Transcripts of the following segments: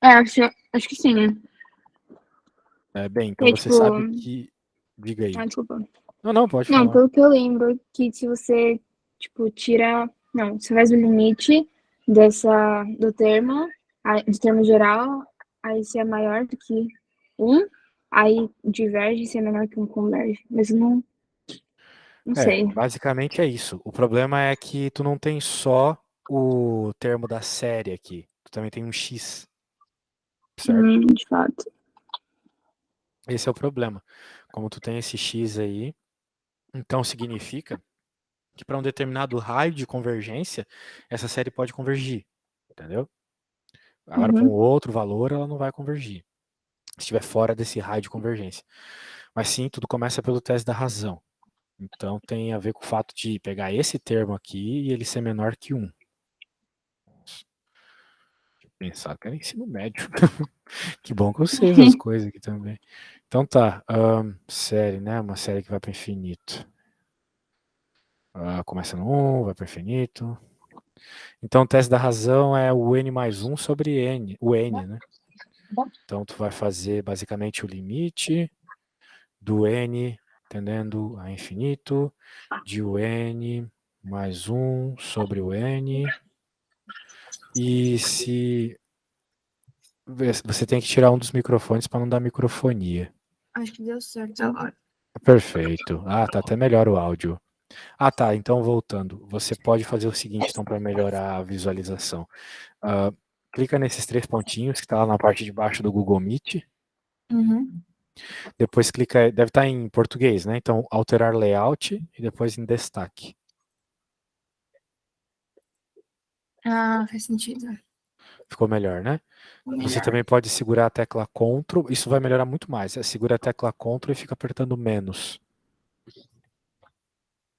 Acho que sim, né? Bem, então você Tipo, sabe que... Diga aí. desculpa. Não, pode Não, falar. pelo que eu lembro, que se você, tipo, tira. Não, você faz o limite do termo, do termo geral, aí se é maior do que um, aí diverge, se é menor que um, converge. Mas eu não sei. Basicamente é isso. O problema é que tu não tem só o termo da série aqui. Tu também tem um X, certo? De fato. Esse é o problema. Como tu tem esse X aí, então significa que para um determinado raio de convergência, essa série pode convergir, entendeu? Agora, para um Uhum. outro valor, ela não vai convergir, se estiver fora desse raio de convergência. Mas sim, tudo começa pelo teste da razão. Então tem a ver com o fato de pegar esse termo aqui e ele ser menor que 1. Pensar que era ensino médio. Que bom que eu sei essas coisas aqui também. Então tá, série, né? Uma série que vai para infinito. Começa no 1, vai para infinito. Então o teste da razão é o n mais 1 sobre n, o n, né? Então tu vai fazer basicamente o limite do n tendendo a infinito de o n mais 1 sobre o n. E se você tem que tirar um dos microfones para não dar microfonia. Acho que deu certo agora. Perfeito. Tá até melhor o áudio. Tá. Então, voltando. Você pode fazer o seguinte, então, para melhorar a visualização. Clica nesses 3 pontinhos que está lá na parte de baixo do Google Meet. Uhum. Depois clica, deve estar em português, né? Então, alterar layout e depois em destaque. Faz sentido. Ficou melhor, né? Você Melhor. também pode segurar a tecla Ctrl. Isso vai melhorar muito mais. Segura a tecla Ctrl e fica apertando menos.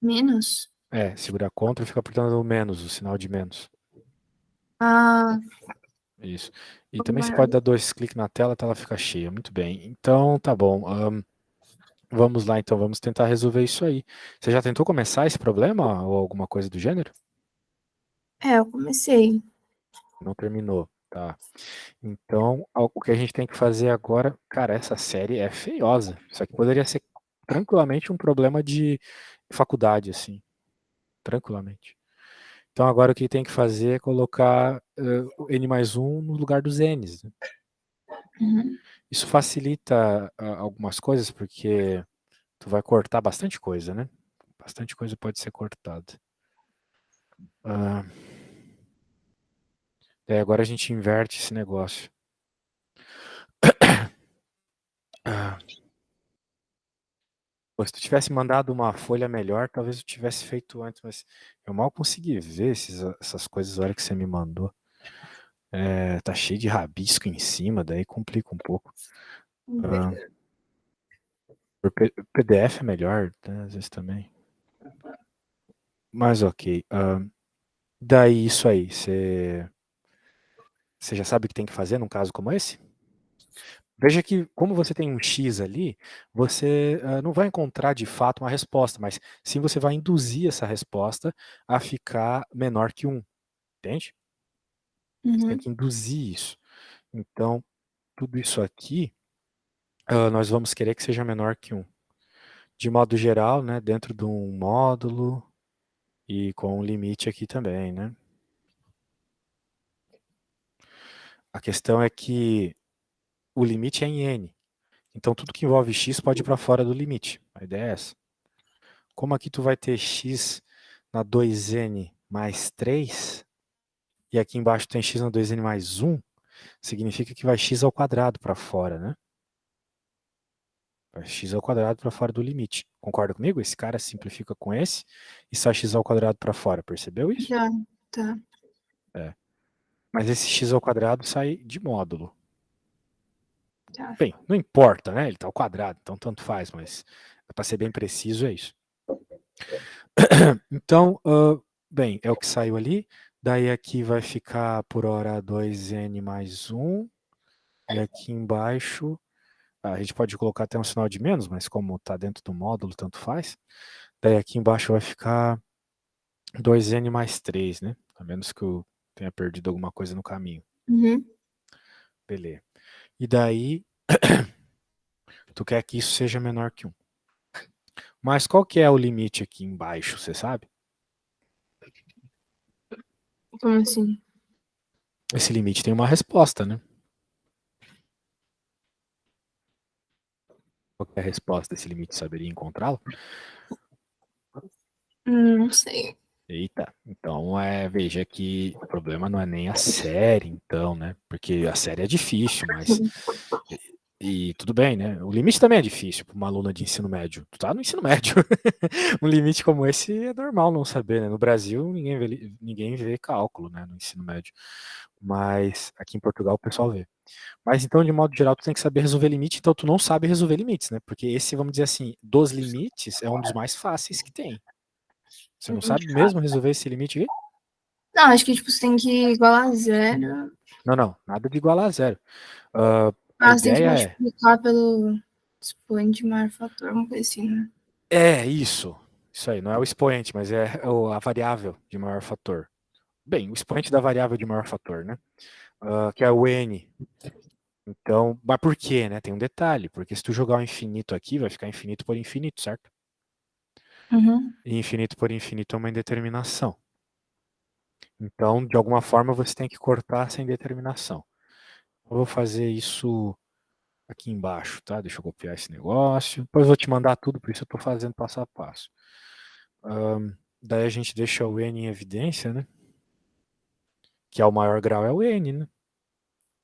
Menos? Segura Ctrl e fica apertando o menos, o sinal de menos. Um Isso. E pouco também você maior. pode dar 2 cliques na tela, a tela fica cheia. Muito bem. Então, tá bom. Vamos lá, então. Vamos tentar resolver isso aí. Você já tentou começar esse problema ou alguma coisa do gênero? Eu comecei. Não terminou. Tá. Então, o que a gente tem que fazer agora... Cara, essa série é feiosa. Isso aqui poderia ser tranquilamente um problema de faculdade, assim. Tranquilamente. Então, agora o que tem que fazer é colocar o n mais 1 no lugar dos n's, né? Uhum. Isso facilita algumas coisas, porque tu vai cortar bastante coisa, né? Bastante coisa pode ser cortada. Agora a gente inverte esse negócio. Se tu tivesse mandado uma folha melhor, talvez eu tivesse feito antes, mas eu mal consegui ver essas coisas na hora que você me mandou. Tá cheio de rabisco em cima, daí complica um pouco. PDF é melhor, né, às vezes também. Mas ok. Daí isso aí, você já sabe o que tem que fazer num caso como esse? Veja que, como você tem um X ali, você não vai encontrar de fato uma resposta, mas sim você vai induzir essa resposta a ficar menor que 1. Entende? Você tem Uhum. que induzir isso. Então, tudo isso aqui, nós vamos querer que seja menor que 1. De modo geral, né, dentro de um módulo e com um limite aqui também, né? A questão é que o limite é em n. Então, tudo que envolve x pode ir para fora do limite. A ideia é essa. Como aqui tu vai ter x na 2n mais 3, e aqui embaixo tem x na 2n mais 1, significa que vai x ao quadrado para fora, né? Vai x ao quadrado para fora do limite. Concorda comigo? Esse cara simplifica com esse e sai x ao quadrado para fora. Percebeu isso? Já, tá. Mas esse x ao quadrado sai de módulo. Tá. Bem, não importa, né? Ele está ao quadrado, então tanto faz, mas para ser bem preciso é isso. Então, bem, é o que saiu ali. Daí aqui vai ficar por hora 2n mais 1. E aqui embaixo, a gente pode colocar até um sinal de menos, mas como está dentro do módulo, tanto faz. Daí aqui embaixo vai ficar 2n mais 3, né? A menos que eu tenha perdido alguma coisa no caminho. Uhum. Beleza. E daí, tu quer que isso seja menor que 1. Mas qual que é o limite aqui embaixo, você sabe? Como assim? Esse limite tem uma resposta, né? Qual que é a resposta desse limite? Saberia encontrá-la? Não sei. Eita, então veja que o problema não é nem a série, então, né? Porque a série é difícil, mas. E tudo bem, né? O limite também é difícil para uma aluna de ensino médio. Tu tá no ensino médio. Um limite como esse é normal não saber, né? No Brasil, ninguém vê cálculo, né? No ensino médio. Mas aqui em Portugal o pessoal vê. Mas então, de modo geral, tu tem que saber resolver limite, então tu não sabe resolver limites, né? Porque esse, vamos dizer assim, dos limites, é um dos mais fáceis que tem. Você não sabe mesmo resolver esse limite aqui? Não, acho que tipo, você tem que igualar a zero. Não, nada de igualar a zero. A Ah, você tem que ideia é. multiplicar pelo expoente maior fator, uma coisa assim, né? É isso. Isso aí, não é o expoente, mas é a variável de maior fator. Bem, o expoente da variável de maior fator, né? Que é o n. Então, mas por quê, né? Tem um detalhe, porque se tu jogar o infinito aqui, vai ficar infinito por infinito, certo? Uhum. E infinito por infinito é uma indeterminação. Então, de alguma forma, você tem que cortar essa indeterminação. Eu vou fazer isso aqui embaixo, tá? Deixa eu copiar esse negócio. Depois eu vou te mandar tudo, por isso eu estou fazendo passo a passo. Daí a gente deixa o n em evidência, né? Que é o maior grau, é o n, né?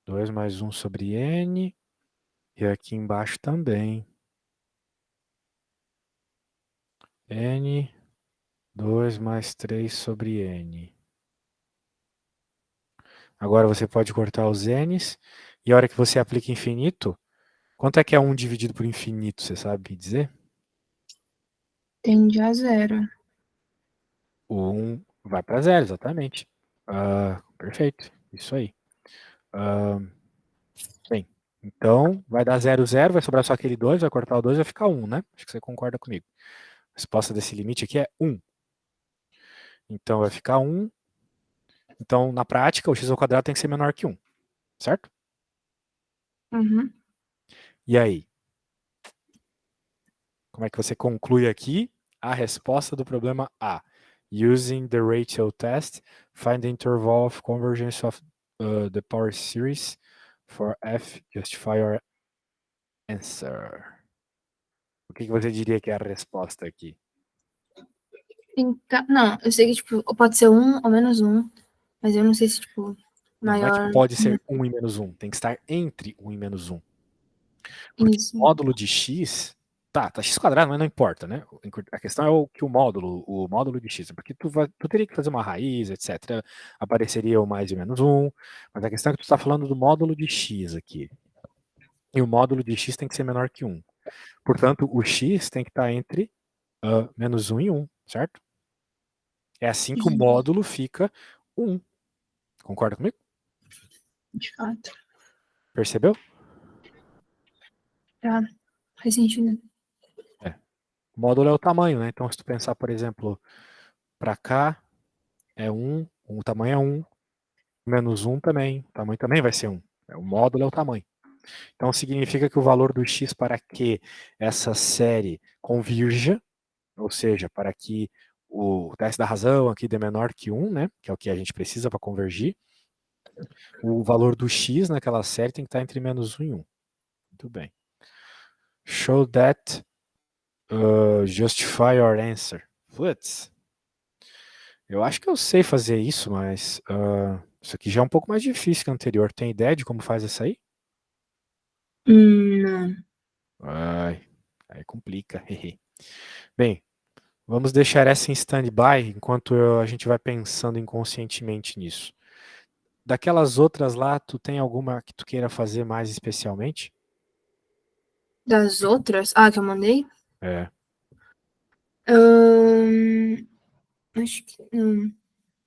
2 mais 1 sobre n. E aqui embaixo também. N, 2 mais 3 sobre n. Agora você pode cortar os n's. E a hora que você aplica infinito, quanto é que é 1 dividido por infinito, você sabe dizer? Tende a zero. O 1 vai para zero, exatamente. Perfeito, isso aí. Bem, então vai dar 0, 0, vai sobrar só aquele 2, vai cortar o 2, vai ficar 1, né? Acho que você concorda comigo. A resposta desse limite aqui é 1. Então vai ficar 1. Então, na prática, o x ao quadrado tem que ser menor que 1, certo? Uhum. E aí? Como é que você conclui aqui a resposta do problema A? Using the ratio test, find the interval of convergence of the power series for f, justify your answer. O que você diria que é a resposta aqui? Então, não, eu sei que, tipo, pode ser um ou menos um, mas eu não sei se, tipo, Não é que maior. pode ser 1 e menos 1, tem que estar entre 1 e menos 1. Porque Isso. o módulo de x, tá x quadrado, mas não importa, né? A questão é que o módulo de x, porque tu teria que fazer uma raiz, etc. Apareceria o mais e menos 1, mas a questão é que tu está falando do módulo de x aqui. E o módulo de x tem que ser menor que 1. Portanto, o x tem que estar entre menos 1 e 1, certo? É assim que o módulo fica 1. Concorda comigo? De fato. Percebeu? Tá. Faz sentido. É. O módulo é o tamanho, né? Então, se tu pensar, por exemplo, para cá é 1, o tamanho é 1, menos 1 também, o tamanho também vai ser 1. O módulo é o tamanho. Então, significa que o valor do x para que essa série convirja, ou seja, para que o teste da razão aqui dê menor que 1, né? Que é o que a gente precisa para convergir, o valor do x naquela série tem que estar entre menos 1 e 1. Muito bem. Show that justify your answer. Putz. Eu acho que eu sei fazer isso, mas isso aqui já é um pouco mais difícil que o anterior. Tem ideia de como faz essa aí? Não. Ai, aí complica. Bem, vamos deixar essa em stand-by enquanto a gente vai pensando inconscientemente nisso. Daquelas outras lá, tu tem alguma que tu queira fazer mais especialmente? Das outras? Ah, que eu mandei? É. Acho que não.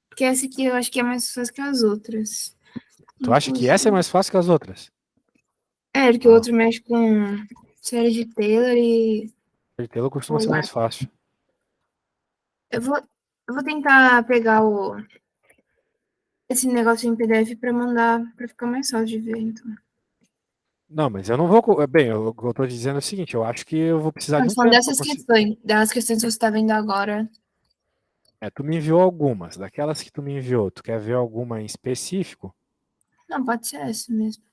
Porque essa aqui eu acho que é mais fácil que as outras. Tu acha que essa é mais fácil que as outras? É, porque o Ah, outro mexe com série de Taylor e. certeza costuma ser mais fácil. Eu vou, eu vou tentar pegar esse negócio em PDF pra mandar, pra ficar mais fácil de ver, então. Não, mas eu não vou. Bem, o que eu tô dizendo é o seguinte: eu acho que eu vou precisar de um São tempo para dessas conseguir. questões, das questões que você está vendo agora. Tu me enviou algumas. Daquelas que tu me enviou, tu quer ver alguma em específico? Não, pode ser essa mesmo.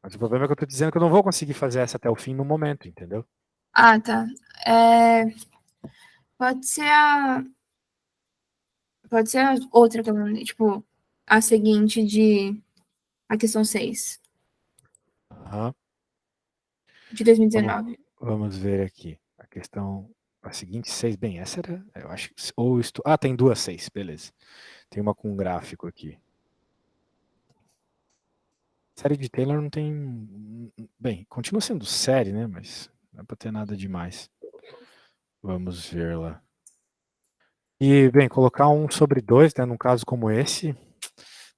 Mas o problema é que eu tô dizendo que eu não vou conseguir fazer essa até o fim no momento, entendeu? Ah, tá. Pode ser a. Pode ser a outra que eu mandei, tipo, a seguinte de. A questão 6 Aham. de Vamos, 2019. vamos ver aqui. A questão. A seguinte, 6. Bem, essa era. Eu acho que. Ou isto. Ah, tem duas 6, beleza. Tem uma com gráfico aqui. Série de Taylor não tem. Bem, continua sendo série, né? Mas não é pra ter nada demais. Vamos ver lá. E, bem, colocar um sobre dois, né? Num caso como esse,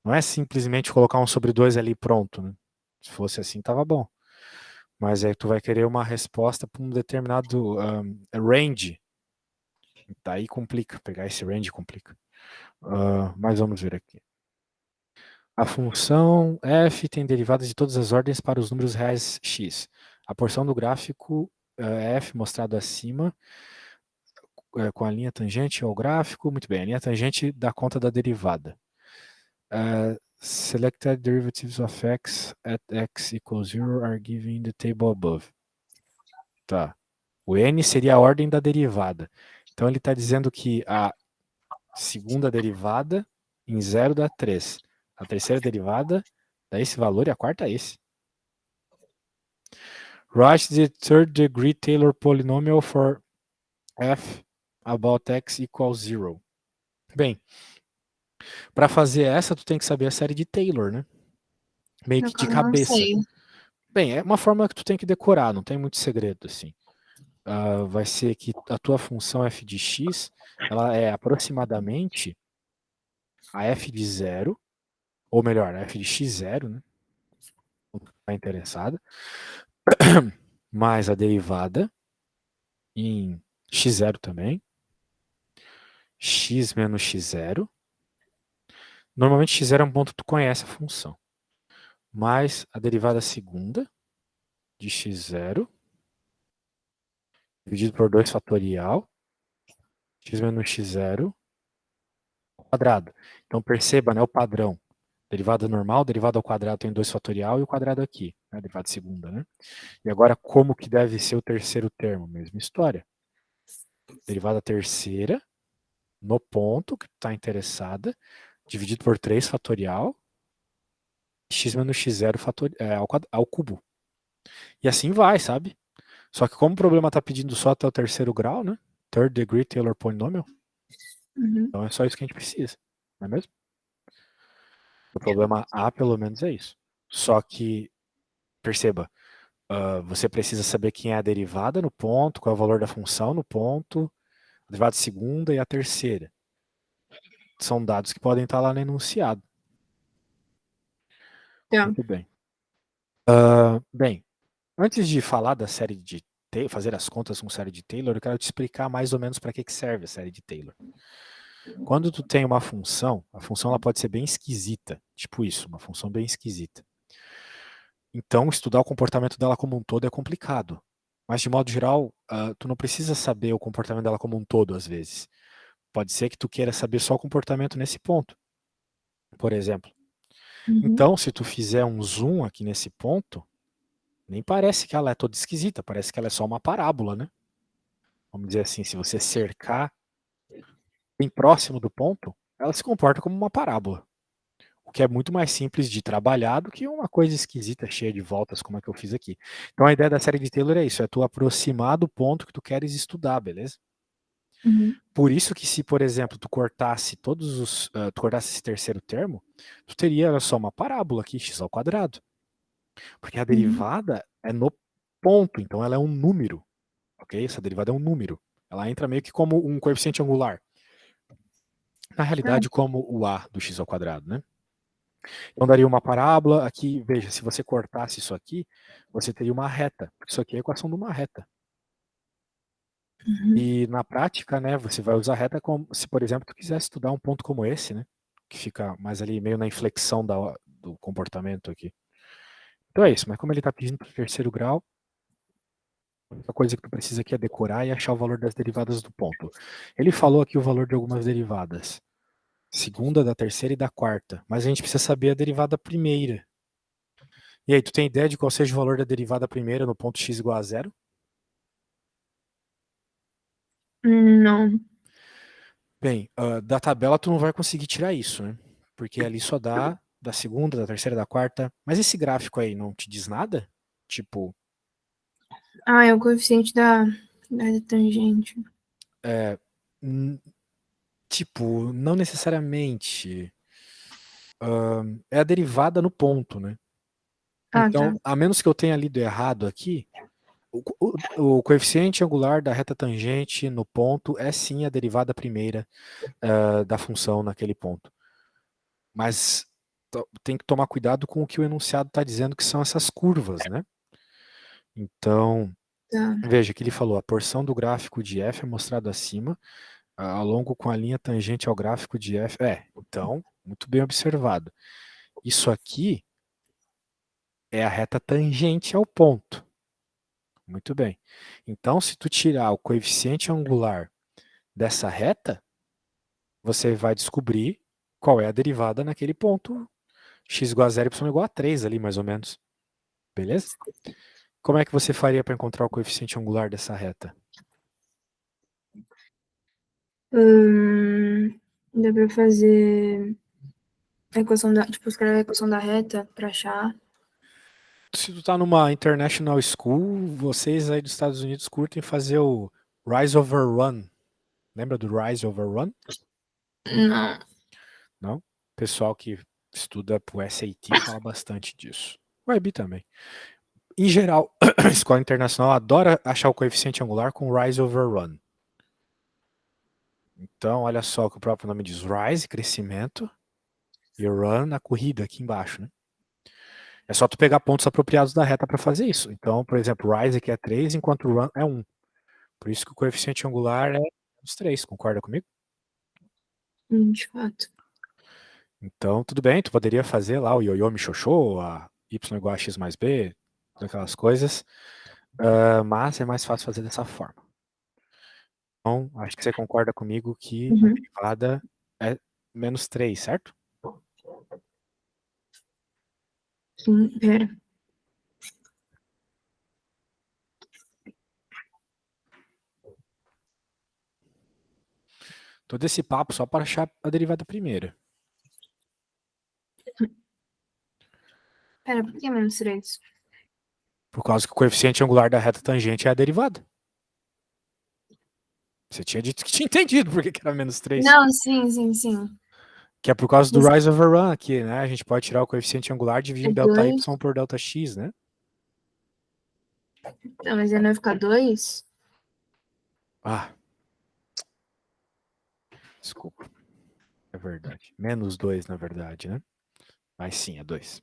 não é simplesmente colocar um sobre dois ali pronto, né? Se fosse assim, tava bom. Mas aí tu vai querer uma resposta para um determinado range. Daí complica. Pegar esse range complica. Mas vamos ver aqui. A função f tem derivadas de todas as ordens para os números reais x. A porção do gráfico f mostrado acima com a linha tangente ao gráfico. Muito bem, a linha tangente dá conta da derivada. Selected derivatives of x at x equals 0 are given in the table above. Tá. O n seria a ordem da derivada. Então ele está dizendo que a segunda derivada em 0 dá 3. A terceira derivada dá esse valor e a quarta é esse. Write the third degree Taylor polynomial for f about x equals 0. Bem, para fazer essa, tu tem que saber a série de Taylor, né? Meio No que de caso, eu não cabeça. sei. Bem, é uma forma que tu tem que decorar, não tem muito segredo, assim. Vai ser que a tua função f de x, ela é aproximadamente a f de 0, ou melhor, a f de x0, né? Está interessada, mais a derivada em x0 também, x menos x0. Normalmente x0 é um ponto que tu conhece a função. Mais a derivada segunda de x0, dividido por 2 fatorial, x menos x0, quadrado. Então perceba, né, o padrão. Derivada normal, derivada ao quadrado tem 2 fatorial e o quadrado aqui, né, derivada segunda, né? E agora como que deve ser o terceiro termo? Mesma história. Derivada terceira, no ponto que tu está interessada, dividido por 3 fatorial, x menos x0 ao cubo. E assim vai, sabe? Só que como o problema está pedindo só até o terceiro grau, né? Third degree Taylor polynomial, Uhum. então é só isso que a gente precisa, não é mesmo? O problema A, pelo menos, é isso. Só que, perceba, você precisa saber quem é a derivada no ponto, qual é o valor da função no ponto, a derivada segunda e a terceira. São dados que podem estar lá no enunciado. Tá. Muito bem. Bem, antes de falar da série de fazer as contas com série de Taylor, eu quero te explicar mais ou menos para que serve a série de Taylor. Quando tu tem uma função, a função ela pode ser bem esquisita, tipo isso, uma função bem esquisita. Então, estudar o comportamento dela como um todo é complicado. Mas, de modo geral, tu não precisa saber o comportamento dela como um todo, às vezes. Pode ser que tu queira saber só o comportamento nesse ponto, por exemplo. Uhum. Então, se tu fizer um zoom aqui nesse ponto, nem parece que ela é toda esquisita, parece que ela é só uma parábola, né? Vamos dizer assim, se você cercar bem próximo do ponto, ela se comporta como uma parábola. O que é muito mais simples de trabalhar do que uma coisa esquisita, cheia de voltas, como é que eu fiz aqui. Então a ideia da série de Taylor é isso, é tu aproximar do ponto que tu queres estudar, beleza? Uhum. Por isso que se, por exemplo, tu cortasse tu cortasse esse terceiro termo, tu teria, olha só, uma parábola aqui, x ao quadrado. Porque a derivada é no ponto, então ela é um número, ok? Essa derivada é um número. Ela entra meio que como um coeficiente angular. Na realidade, como o a do x ao quadrado, né? Então daria uma parábola. Aqui, veja, se você cortasse isso aqui, você teria uma reta. Isso aqui é a equação de uma reta. Uhum. E na prática, né, você vai usar reta como se, por exemplo, tu quiser estudar um ponto como esse, né? Que fica mais ali meio na inflexão do comportamento aqui. Então é isso, mas como ele está pedindo para o terceiro grau, a única coisa que tu precisa aqui é decorar e achar o valor das derivadas do ponto. Ele falou aqui o valor de algumas derivadas. Segunda, da terceira e da quarta. Mas a gente precisa saber a derivada primeira. E aí, tu tem ideia de qual seja o valor da derivada primeira no ponto x igual a zero? Não. Bem, da tabela tu não vai conseguir tirar isso, né? Porque ali só dá da segunda, da terceira, da quarta. Mas esse gráfico aí não te diz nada? Tipo, Ah, é o coeficiente da tangente. tipo, não necessariamente. É a derivada no ponto, né? Ah, tá. Então, a menos que eu tenha lido errado aqui, o coeficiente angular da reta tangente no ponto é sim a derivada primeira da função naquele ponto. Mas tem que tomar cuidado com o que o enunciado está dizendo que são essas curvas, né? Então, Tá. veja que ele falou, a porção do gráfico de f é mostrado acima, ao longo com a linha tangente ao gráfico de f. Então, muito bem observado. Isso aqui é a reta tangente ao ponto. Muito bem. Então, se tu tirar o coeficiente angular dessa reta, você vai descobrir qual é a derivada naquele ponto x igual a 0, y igual a 3 ali, mais ou menos. Beleza? Como é que você faria para encontrar o coeficiente angular dessa reta? Dá pra fazer a equação da, tipo, escrever a equação da reta pra achar. Se tu tá numa international school, vocês aí dos Estados Unidos curtem fazer o Rise over Run. Lembra do Rise over Run? Não. Não? O pessoal que estuda pro SAT fala bastante disso. O IB também. Em geral, a escola internacional adora achar o coeficiente angular com Rise over Run. Então, olha só o que o próprio nome diz. Rise, crescimento, e Run, a corrida aqui embaixo, né? É só tu pegar pontos apropriados da reta para fazer isso. Então, por exemplo, Rise aqui é 3, enquanto Run é 1. Por isso que o coeficiente angular é menos 3, concorda comigo? De fato. Então, tudo bem, tu poderia fazer lá o ioiô michôchô, a y igual a x mais b, aquelas coisas, mas é mais fácil fazer dessa forma. Então, acho que você concorda comigo que a derivada é menos 3, certo? Sim, pera. Todo esse papo só para achar a derivada primeira. Pera, por que menos 3? Por causa que o coeficiente angular da reta tangente é a derivada. Você tinha dito que tinha entendido por que era menos 3. Não, sim. Que é por causa do rise over run aqui, né? A gente pode tirar o coeficiente angular É dividindo delta y 2. por delta x, né? Não, mas aí não vai ficar 2? Ah, desculpa. É verdade. Menos 2, na verdade, né? Mas sim, é 2.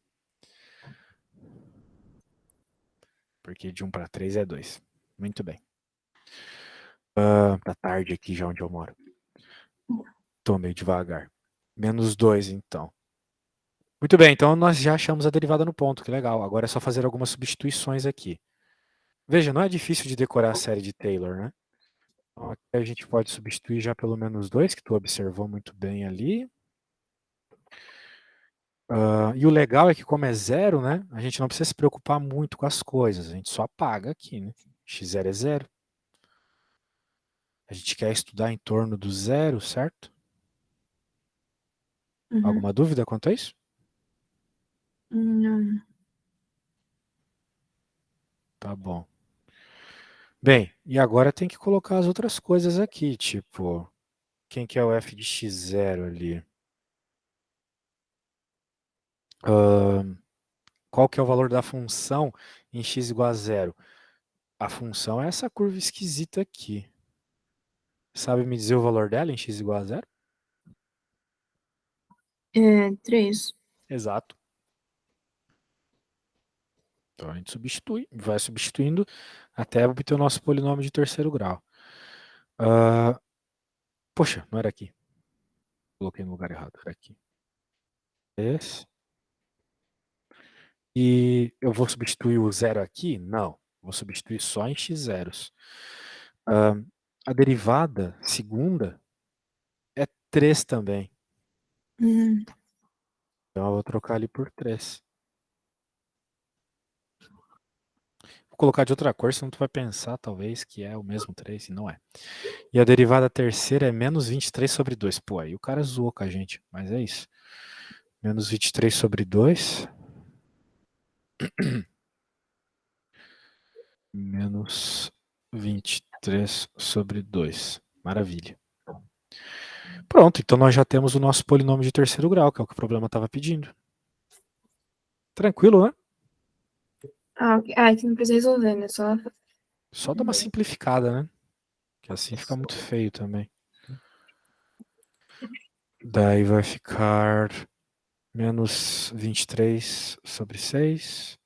Porque de 1 para 3 é 2. Muito bem. Tá tarde aqui já onde eu moro. Tô meio devagar. Menos 2, então. Muito bem, então nós já achamos a derivada no ponto, que legal. Agora é só fazer algumas substituições aqui. Veja, não é difícil de decorar a série de Taylor, né? Então, aqui a gente pode substituir já pelo menos 2, que tu observou muito bem ali. E o legal é que como é zero, né? A gente não precisa se preocupar muito com as coisas. A gente só apaga aqui, né? x0 é zero. A gente quer estudar em torno do zero, certo? Alguma dúvida quanto a isso? Não. Tá bom. Bem, e agora tem que colocar as outras coisas aqui, tipo, quem que é o f de x0 ali? Qual que é o valor da função em x igual a zero? A função é essa curva esquisita aqui. Sabe me dizer o valor dela em x igual a zero? É 3. Exato. Então a gente substitui, vai substituindo até obter o nosso polinômio de terceiro grau. Poxa, não era aqui. Coloquei no lugar errado, era aqui. Esse. E eu vou substituir o zero aqui? Não. Vou substituir só em x zeros. A derivada segunda é 3 também. Hum, Então eu vou trocar ali por 3. Vou colocar de outra cor, senão tu vai pensar talvez que é o mesmo 3 e não é. E a derivada terceira é menos 23 sobre 2. Pô, aí o cara zoou com a gente, mas é isso. Menos 23 sobre 2. Menos 23 sobre 2. Maravilha. Pronto, então nós já temos o nosso polinômio de terceiro grau, que é o que o problema estava pedindo. Tranquilo, né? ok. Ah, que não precisa resolver, né? Só dar uma simplificada, né? Que assim fica muito feio também. Daí vai ficar menos 23 sobre 6,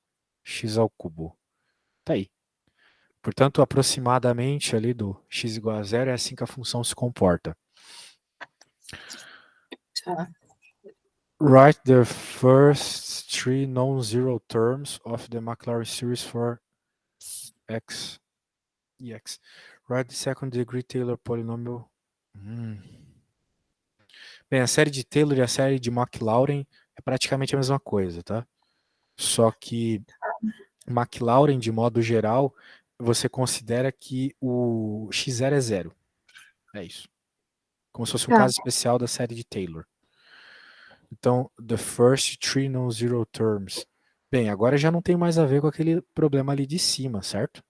x ao cubo. Tá aí. Portanto, aproximadamente ali do x igual a zero é assim que a função se comporta. Tá. Write the first three non-zero terms of the Maclaurin series for x e x. Write the second degree Taylor polynomial. Bem, a série de Taylor e a série de Maclaurin é praticamente a mesma coisa, tá? Só que Maclaurin, de modo geral, você considera que o x0 é zero. É isso. Como se fosse um Tá. caso especial da série de Taylor. Então, the first three non-zero terms. Bem, agora já não tem mais a ver com aquele problema ali de cima, certo?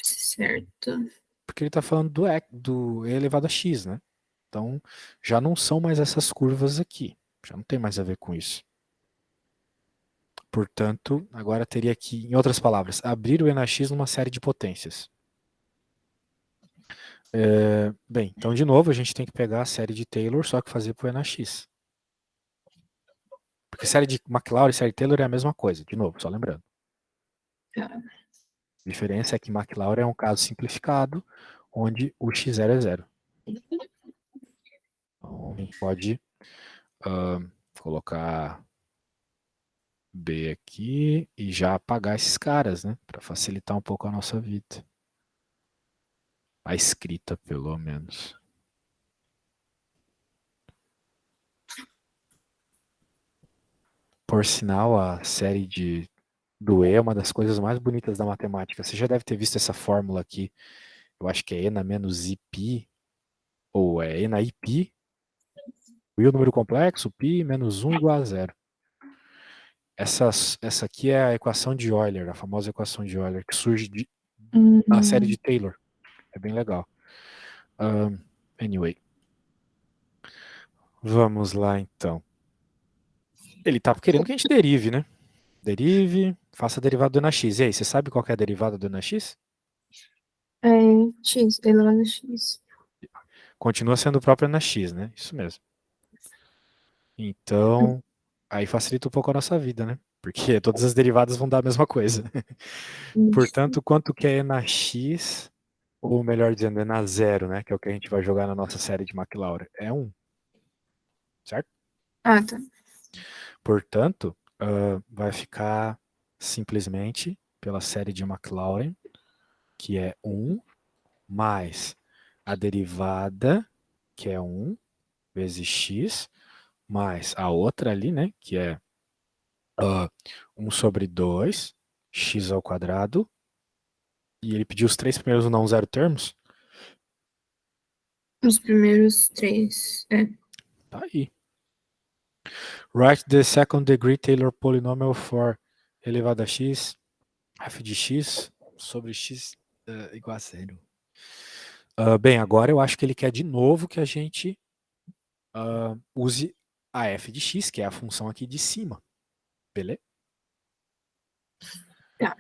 Certo. Porque ele está falando do e elevado a x, né? Então, já não são mais essas curvas aqui. Já não tem mais a ver com isso. Portanto, agora teria que, em outras palavras, abrir o e na x numa série de potências. Bem, então de novo a gente tem que pegar a série de Taylor, só que fazer para o e na x. Porque série de Maclaurin e série de Taylor é a mesma coisa, de novo, só lembrando. Tá. A diferença é que Maclaurin é um caso simplificado, onde o x0 é zero. Então, a gente pode colocar B aqui e já apagar esses caras, né? Para facilitar um pouco a nossa vida. A escrita, pelo menos. Por sinal, a série do E é uma das coisas mais bonitas da matemática. Você já deve ter visto essa fórmula aqui. Eu acho que é E na menos IΠ, ou é E na IΠ, e o número complexo, π menos 1 igual a zero. Essa aqui é a equação de Euler, a famosa equação de Euler, que surge na série de Taylor. É bem legal. Anyway. Vamos lá, então. Ele tá querendo que a gente derive, né? Derive, faça a derivada do NX. E aí, você sabe qual que é a derivada do NX? É x, elevado a x. Continua sendo o próprio NX, né? Isso mesmo. Então, aí facilita um pouco a nossa vida, né? Porque todas as derivadas vão dar a mesma coisa. Portanto, quanto que é NX, ou melhor dizendo, é na zero, né? Que é o que a gente vai jogar na nossa série de Maclaurin. É 1. Certo? Ah, tá. Portanto, vai ficar simplesmente pela série de Maclaurin, que é 1, mais a derivada, que é 1, vezes x, mais a outra ali, né, que é 1 sobre 2, x ao quadrado, e ele pediu os 3 primeiros não zero termos. Os primeiros 3. É. Tá aí. Write the second degree Taylor polynomial for elevado a x, f de x sobre x igual a zero. Bem, agora eu acho que ele quer de novo que a gente use a f de x, que é a função aqui de cima. Beleza? Tá.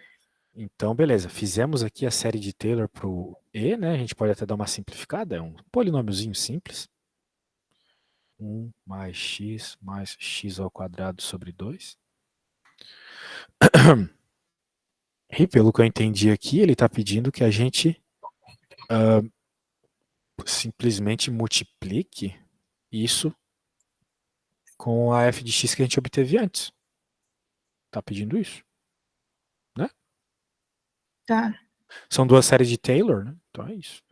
Então, beleza. Fizemos aqui a série de Taylor para o e, né? A gente pode até dar uma simplificada. É um polinômiozinho simples. 1 mais x ao quadrado sobre 2. E pelo que eu entendi aqui, ele está pedindo que a gente simplesmente multiplique isso com a f de x que a gente obteve antes. Tá pedindo isso, né? Tá. São duas séries de Taylor, né? Então é isso.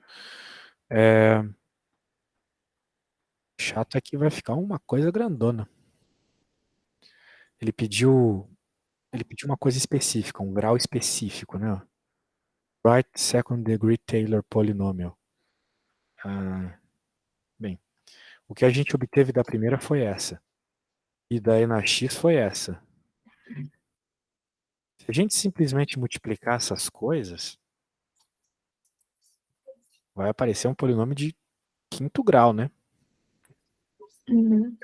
Chato é que vai ficar uma coisa grandona. Ele pediu uma coisa específica, um grau específico, né? Right second degree Taylor polynomial. Bem, o que a gente obteve da primeira foi essa. E daí na x foi essa. Se a gente simplesmente multiplicar essas coisas, vai aparecer um polinômio de quinto grau, né?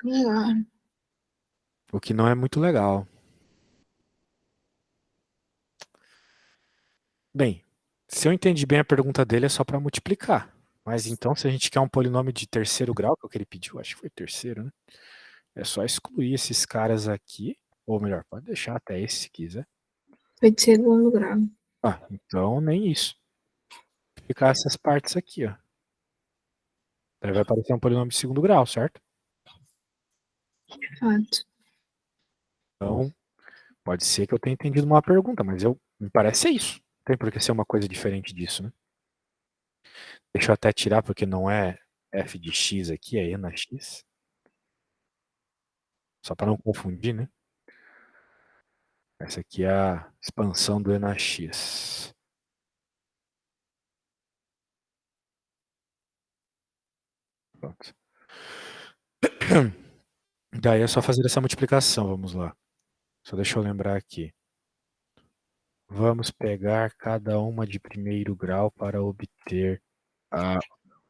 Legal. O que não é muito legal. Bem, se eu entendi bem a pergunta dele, é só para multiplicar. Mas então, se a gente quer um polinômio de terceiro grau, que é o que ele pediu, acho que foi terceiro, né? É só excluir esses caras aqui. Ou melhor, pode deixar até esse se quiser. Foi de segundo grau. Ah, então nem isso. Ficar essas partes aqui, ó. Daí vai aparecer um polinômio de segundo grau, certo? Fato. Então, pode ser que eu tenha entendido uma pergunta, mas me parece ser isso. Não tem por que ser uma coisa diferente disso, né? Deixa eu até tirar, porque não é f de x aqui, é e na x. Só para não confundir, né? Essa aqui é a expansão do e na x. Pronto. Daí é só fazer essa multiplicação, vamos lá. Só deixa eu lembrar aqui. Vamos pegar cada uma de primeiro grau para obter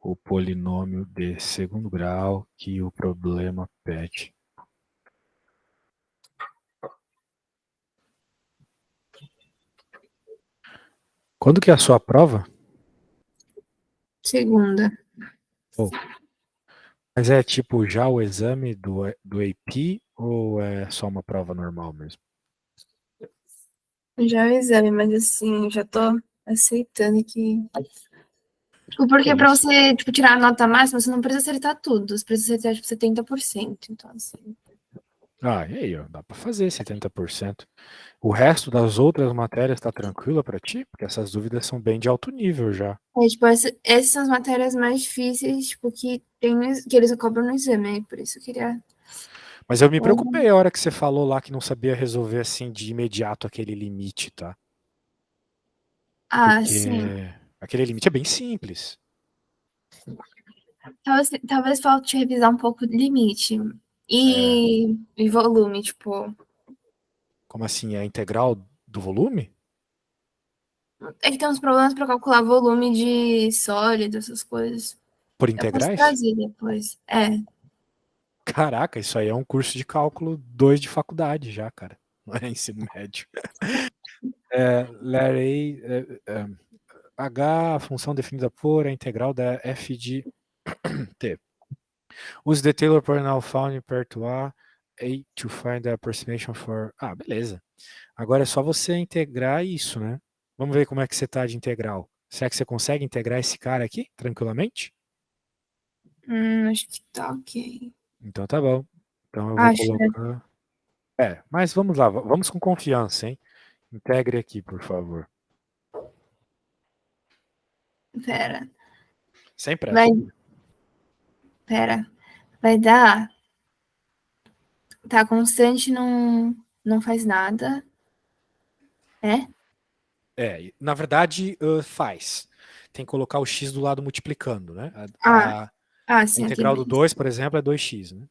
o polinômio de segundo grau que o problema pede. Quando que é a sua prova? Segunda. Oh. Mas é tipo já o exame do AP ou é só uma prova normal mesmo? Já o exame, mas assim, já tô aceitando que. Porque É pra isso. você, tipo, tirar a nota máxima, você não precisa acertar tudo. Você precisa acertar, tipo, 70%. Então, assim. Ah, e aí, ó, dá pra fazer 70%. O resto das outras matérias tá tranquila pra ti? Porque essas dúvidas são bem de alto nível já. Tipo, essas são as matérias mais difíceis, tipo, que eles cobram no exame. Por isso eu queria. Mas eu me preocupei a hora que você falou lá que não sabia resolver assim de imediato aquele limite, tá? Ah, sim. Porque aquele limite é bem simples. Talvez falte revisar um pouco o limite. É, E volume, tipo. como assim? É a integral do volume? É que tem uns problemas para calcular volume de sólido, essas coisas. Por Eu posso integrais? trazer depois. É. Caraca, isso aí é um curso de cálculo 2 de faculdade já, cara. Não é ensino médio. Larry, H, a função definida por a integral da f de t. Use the Taylor polynomial found pair to A to find the approximation for... Ah, beleza. Agora é só você integrar isso, né? Vamos ver como é que você tá de integral. Será que você consegue integrar esse cara aqui, tranquilamente? Acho que tá ok. Então tá bom. Então eu vou Acho, né? colocar... mas vamos lá, vamos com confiança, hein? Integre aqui, por favor. Pera. Sem pressa. Vai, pera. Vai dar. Tá, constante não faz nada. É? Na verdade, faz. Tem que colocar o x do lado multiplicando, né? Ah, A sim, aqui integral do mesmo. 2, por exemplo, é 2x, né?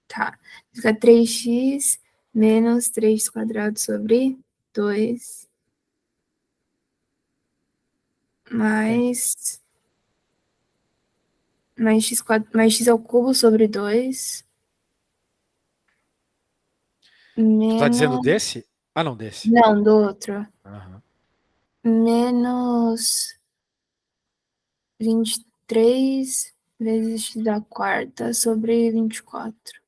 Tá. Fica 3x menos 3 quadrado sobre 2 Bem, mais x ao cubo sobre 2 tu tá dizendo menos. desse? Ah, não, desse. Não, do outro. Aham. Menos 23 vezes x da quarta sobre 24.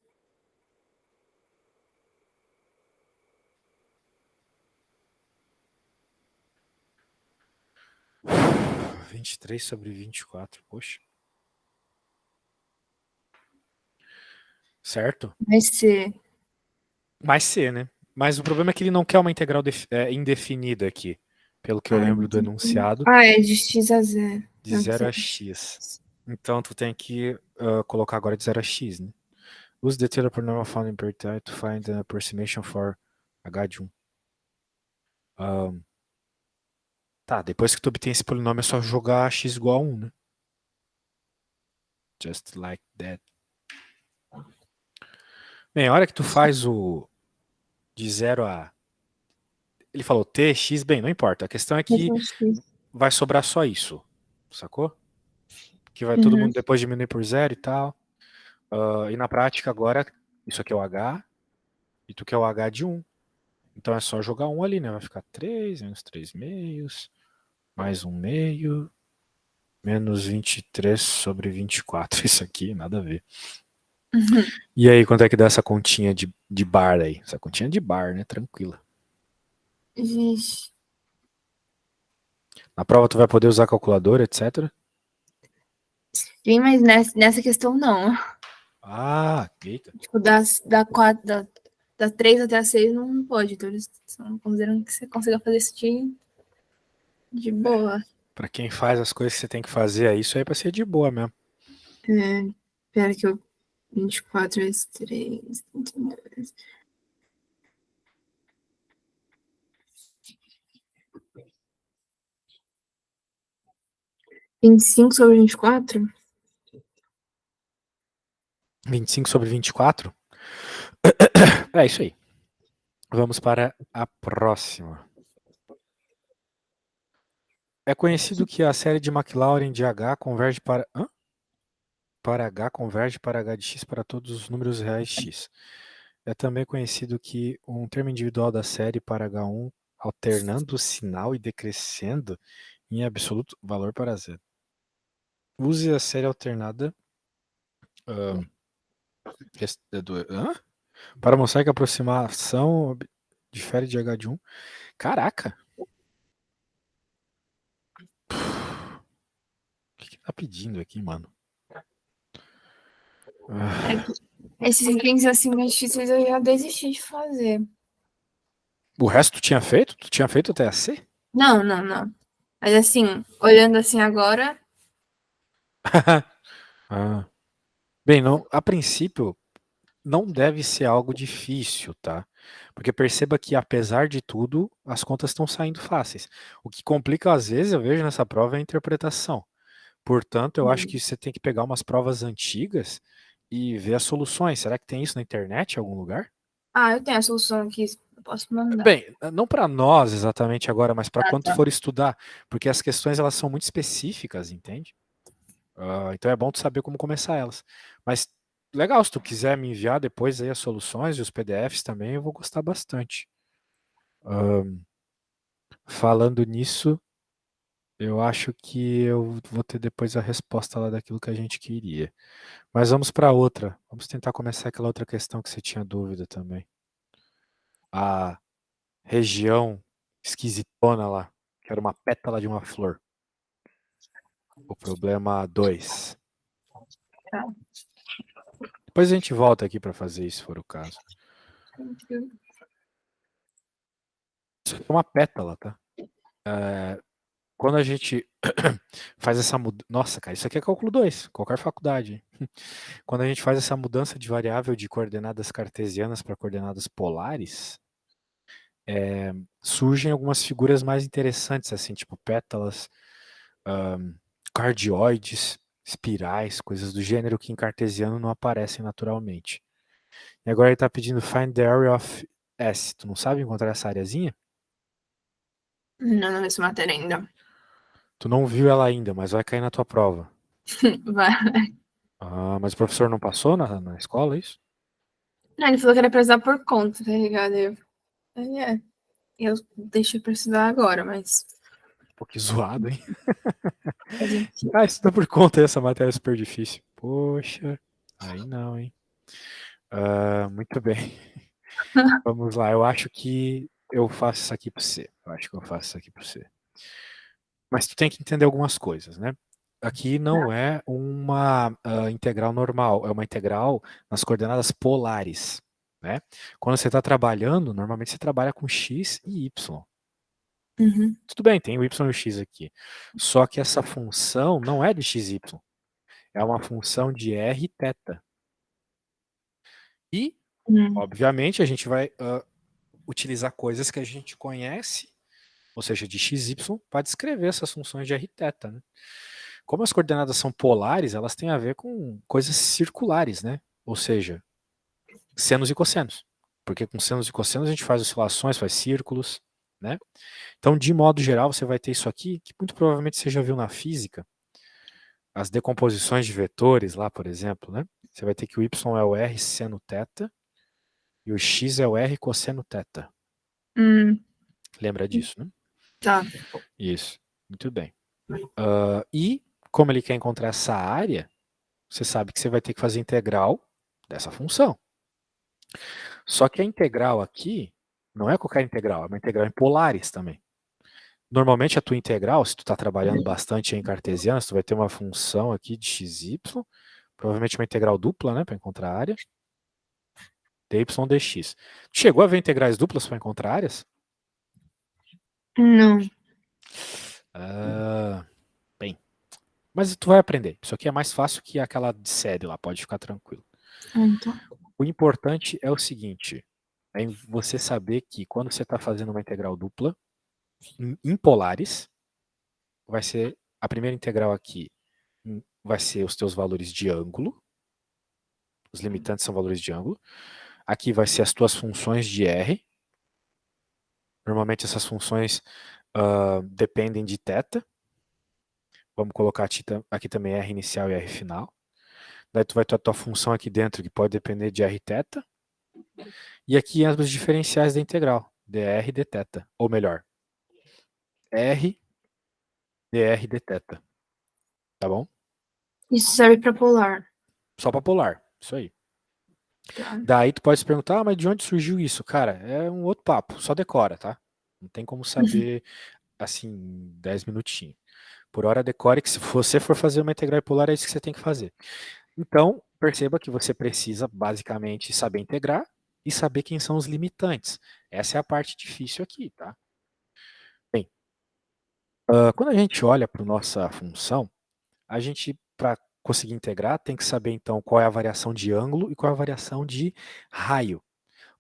23 sobre 24, poxa. Certo? Vai ser. Mais C, né? Mas o problema é que ele não quer uma integral indefinida aqui, pelo que eu lembro do enunciado, É de x a 0. de 0 a x. Então tu tem que colocar agora de 0 a x, né? Use the Taylor polynomial found in pair to find an approximation for h de 1. Tá, depois que tu obtém esse polinômio é só jogar x igual a 1, né? Just like that. Bem, a hora que tu faz o de 0 a... Ele falou t, x, bem, não importa. A questão é que vai sobrar só isso, sacou? Que vai todo mundo depois diminuir por 0 e tal. E na prática agora, isso aqui é o h, e tu quer o h de 1. Então é só jogar 1 ali, né? Vai ficar 3, menos 3 meios, mais 1 meio, menos 23 sobre 24. Isso aqui, nada a ver. E aí, quanto é que dá essa continha de bar aí? Essa continha de bar, né? Tranquila. Vixe. Na prova tu vai poder usar calculadora, etc. Sim, mas nessa questão não. Ah, eita. Tipo, da 3 até a 6 não pode. Então eles estão considerando que você consiga fazer isso de boa. Pra quem faz as coisas que você tem que fazer, é isso aí pra ser de boa mesmo. Espera que eu... 24 vezes 3... 32. 25 sobre 24? 25 sobre 24? É isso aí. Vamos para a próxima. É conhecido que a série de Maclaurin de H converge para... Para H converge para H de x para todos os números reais x. É também conhecido que um termo individual da série para H1 alternando o sinal e decrescendo em absoluto valor para zero. Use a série alternada para mostrar que a aproximação difere de H de 1. Caraca! O que tá pedindo aqui, mano? Esses itens assim mais difíceis eu já desisti de fazer. O resto tu tinha feito? Tu tinha feito até a C? Não. Mas assim, olhando assim agora... Bem, não, a princípio não deve ser algo difícil, tá? Porque perceba que, apesar de tudo, as contas estão saindo fáceis. O que complica, às vezes, eu vejo nessa prova é a interpretação. Portanto, eu acho que você tem que pegar umas provas antigas e ver as soluções. Será que tem isso na internet em algum lugar? Eu tenho a solução aqui, eu posso mandar. Bem, não para nós exatamente agora, mas para quando tu for estudar, porque as questões elas são muito específicas, entende? Então é bom tu saber como começar elas. Mas legal, se tu quiser me enviar depois aí as soluções e os PDFs também, eu vou gostar bastante. Falando nisso, eu acho que eu vou ter depois a resposta lá daquilo que a gente queria. Mas vamos para outra. Vamos tentar começar aquela outra questão que você tinha dúvida também. A região esquisitona lá, que era uma pétala de uma flor. O problema 2. Tá. Depois a gente volta aqui para fazer isso, se for o caso. Isso é uma pétala, tá? Quando a gente faz essa mudança... Nossa, cara, isso aqui é cálculo 2, qualquer faculdade. Quando a gente faz essa mudança de variável de coordenadas cartesianas para coordenadas polares, surgem algumas figuras mais interessantes, assim, tipo pétalas, cardioides, espirais, coisas do gênero que em cartesiano não aparecem naturalmente. E agora ele está pedindo find the area of S. Tu não sabe encontrar essa areazinha? Não, na mesma matéria ainda. Tu não viu ela ainda, mas vai cair na tua prova. Vai. Mas o professor não passou na escola, é isso? Não, ele falou que era pra usar por conta, tá ligado? Eu deixei pra estudar agora, mas... Pô, que zoado, hein? Estuda por conta essa matéria é super difícil. Poxa, aí não, hein? Muito bem. Vamos lá, eu acho que eu faço isso aqui pra você. Mas tu tem que entender algumas coisas, né? Aqui não é uma integral normal, é uma integral nas coordenadas polares. né? Quando você está trabalhando, normalmente você trabalha com x e y. Uhum. Tudo bem, tem o y e o x aqui. Só que essa função não é de x e y. É uma função de r θ. E, obviamente, a gente vai utilizar coisas que a gente conhece, ou seja, de x, y, para descrever essas funções de r θ, né? Como as coordenadas são polares, elas têm a ver com coisas circulares, né? Ou seja, senos e cossenos. Porque com senos e cossenos a gente faz oscilações, faz círculos, né? Então, de modo geral, você vai ter isso aqui, que muito provavelmente você já viu na física, as decomposições de vetores lá, por exemplo, né? Você vai ter que o y é o r seno θ e o x é o r cosseno θ. Lembra disso, né? Tá. Isso, muito bem. E, como ele quer encontrar essa área, você sabe que você vai ter que fazer integral dessa função. Só que a integral aqui não é qualquer integral, é uma integral em polares também. Normalmente a tua integral, se tu está trabalhando bastante em cartesiano, tu vai ter uma função aqui de xy, provavelmente uma integral dupla, né, para encontrar a área, dy dx. Tu chegou a ver integrais duplas para encontrar áreas? Não. Bem, mas tu vai aprender. Isso aqui é mais fácil que aquela de série lá, pode ficar tranquilo. Então. O importante é o seguinte, é você saber que quando você está fazendo uma integral dupla, em polares, vai ser a primeira integral aqui, vai ser os teus valores de ângulo, os limitantes são valores de ângulo, aqui vai ser as tuas funções de R, normalmente essas funções dependem de θ, vamos colocar aqui também R inicial e R final, daí tu vai ter a tua função aqui dentro que pode depender de R θ, e aqui as diferenciais da integral, dr dθ, ou melhor, R dr dθ, tá bom? Isso serve para polar. Só para polar, isso aí. Tá. Daí tu pode se perguntar, mas de onde surgiu isso? Cara, é um outro papo, só decora, tá? Não tem como saber, assim, 10 minutinhos. Por hora decore que se você for fazer uma integral polar, é isso que você tem que fazer. Então, perceba que você precisa, basicamente, saber integrar e saber quem são os limitantes. Essa é a parte difícil aqui, tá? Bem, quando a gente olha para a nossa função, a gente, para conseguir integrar, tem que saber, então, qual é a variação de ângulo e qual é a variação de raio.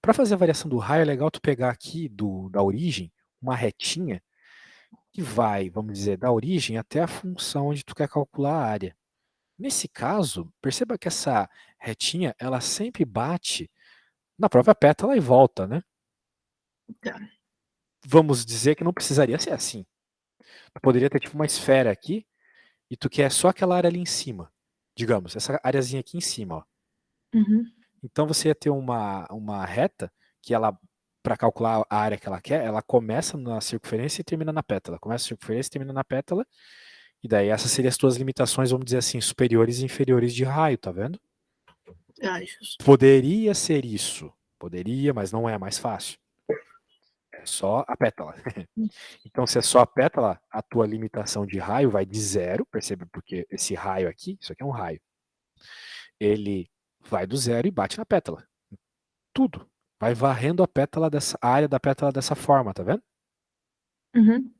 Para fazer a variação do raio, é legal tu pegar aqui da origem uma retinha que vai, vamos dizer, da origem até a função onde tu quer calcular a área. Nesse caso, perceba que essa retinha, ela sempre bate na própria pétala e volta, né? Tá. Vamos dizer que não precisaria ser assim. Tu poderia ter tipo uma esfera aqui e tu quer só aquela área ali em cima. Digamos, essa areazinha aqui em cima, ó. Uhum. Então você ia ter uma reta que ela, para calcular a área que ela quer, ela começa na circunferência e termina na pétala. Começa a circunferência e termina na pétala. E daí essas seriam as tuas limitações, vamos dizer assim, superiores e inferiores de raio, tá vendo? Justo. Poderia ser isso. Poderia, mas não é mais fácil. É só a pétala. Então, se é só a pétala, a tua limitação de raio vai de zero, percebe? Porque esse raio aqui, isso aqui é um raio. Ele vai do zero e bate na pétala. Tudo. Vai varrendo a área da pétala dessa forma, tá vendo? Uhum.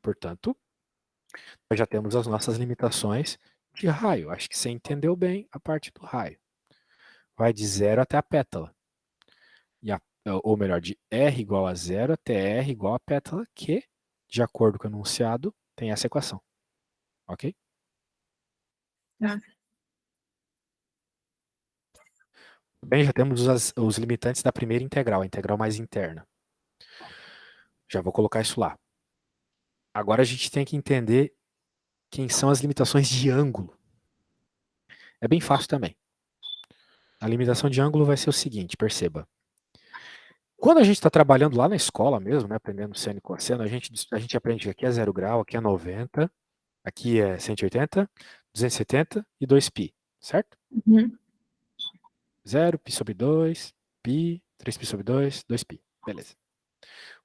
Portanto, nós já temos as nossas limitações de raio. Acho que você entendeu bem a parte do raio. Vai de zero até a pétala. Ou melhor, de R igual a zero até R igual a pétala, que, de acordo com o enunciado, tem essa equação. Ok? Tá. Bem, já temos os limitantes da primeira integral, a integral mais interna. Já vou colocar isso lá. Agora a gente tem que entender quem são as limitações de ângulo. É bem fácil também. A limitação de ângulo vai ser o seguinte, perceba. Quando a gente está trabalhando lá na escola mesmo, né, aprendendo seno e cosseno, a gente aprende que aqui é 0 grau, aqui é 90, aqui é 180, 270 e 2π, certo? Uhum. 0, π sobre 2, π, 3π sobre 2, 2π. Beleza.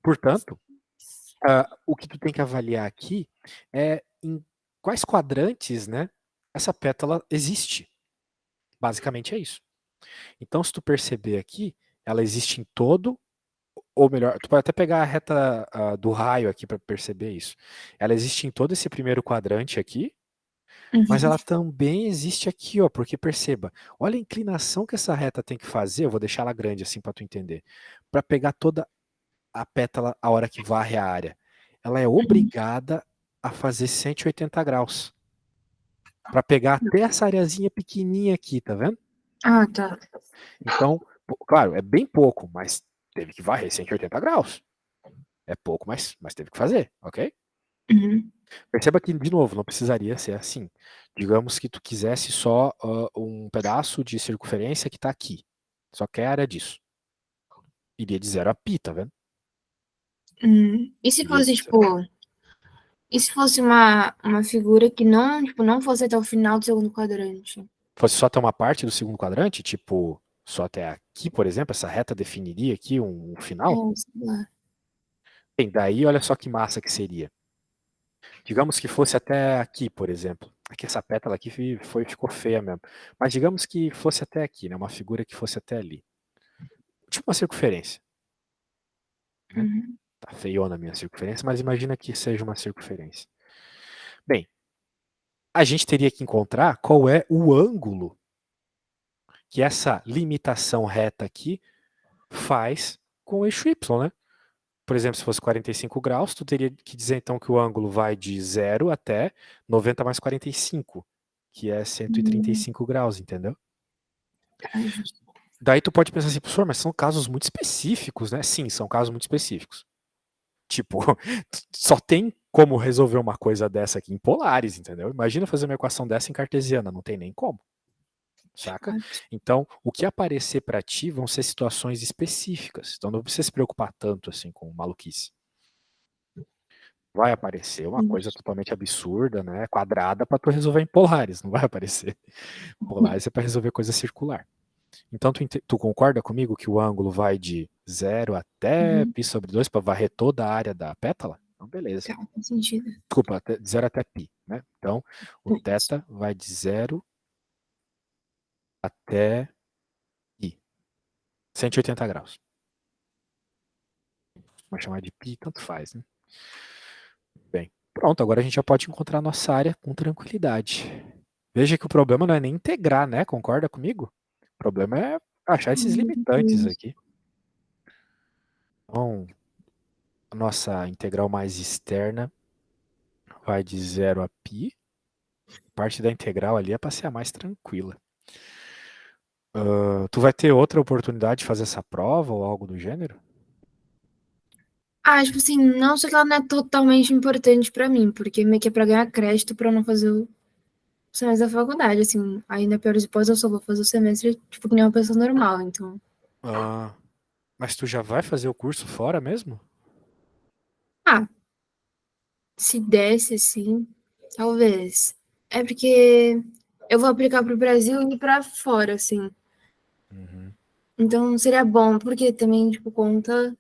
Portanto, o que tu tem que avaliar aqui é em quais quadrantes, né, essa pétala existe. Basicamente é isso. Então, se tu perceber aqui, ela existe em todo, ou melhor, tu pode até pegar a reta do raio aqui para perceber isso. Ela existe em todo esse primeiro quadrante aqui, mas ela também existe aqui, ó, porque perceba, olha a inclinação que essa reta tem que fazer, eu vou deixar ela grande assim para tu entender, para pegar toda a pétala a hora que varre a área. Ela é obrigada a fazer 180 graus, para pegar até essa areazinha pequenininha aqui, tá vendo? Ah, tá. Então, claro, é bem pouco, mas teve que varrer 180 graus. É pouco, mas teve que fazer, ok? Uhum. Perceba que, de novo, não precisaria ser assim. Digamos que tu quisesse só um pedaço de circunferência que está aqui. Só quer a área disso. Iria de 0 a π, tá vendo? E se Iria fosse, de 0 a π. e se fosse uma figura que não, tipo, não fosse até o final do segundo quadrante? Fosse só até uma parte do segundo quadrante, tipo, só até aqui, por exemplo, essa reta definiria aqui um É, final? sei lá. Bem, daí olha só que massa que seria. Digamos que fosse até aqui, por exemplo. Aqui essa pétala aqui ficou feia mesmo. Mas digamos que fosse até aqui, né? Uma figura que fosse até ali. Tipo uma circunferência. Né? Uhum. Tá feiona a minha circunferência, mas imagina que seja uma circunferência. Bem, a gente teria que encontrar qual é o ângulo que essa limitação reta aqui faz com o eixo Y, né? Por exemplo, se fosse 45 graus, tu teria que dizer então que o ângulo vai de 0 até 90 mais 45, que é 135 graus, entendeu? Tá, justo. Daí tu pode pensar assim, professor, mas são casos muito específicos, né? Sim, são casos muito específicos. Tipo, só tem como resolver uma coisa dessa aqui em polares, entendeu? Imagina fazer uma equação dessa em cartesiana, não tem nem como. Saca? Então, o que aparecer para ti vão ser situações específicas. Então, não precisa se preocupar tanto assim com maluquice. Vai aparecer uma coisa totalmente absurda, né? Quadrada para tu resolver em polares, não vai aparecer. Polares é para resolver coisa circular. Então, tu concorda comigo que o ângulo vai de 0 até Uhum. π sobre 2 para varrer toda a área da pétala? Então, beleza. Tá, faz sentido. Desculpa, de 0 até π, né? Então, o θ vai de 0 até π. 180 graus. Vamos chamar de π, tanto faz, né? Bem, pronto, agora a gente já pode encontrar a nossa área com tranquilidade. Veja que o problema não é nem integrar, né? Concorda comigo? O problema é achar esses limitantes aqui. Então, a nossa integral mais externa vai de 0 a π. A parte da integral ali é para ser a mais tranquila. Tu vai ter outra oportunidade de fazer essa prova ou algo do gênero? Ah, tipo assim, não sei que ela não é totalmente importante pra mim, porque meio que é pra ganhar crédito pra não fazer o semestre da faculdade, assim. Aí na pior das hipóteses eu só vou fazer o semestre, tipo, que nem uma pessoa normal, então. Mas tu já vai fazer o curso fora mesmo? Ah, se desse, assim, talvez. É porque eu vou aplicar pro Brasil e pra fora, assim. Uhum. Então seria bom, porque também, tipo, conta.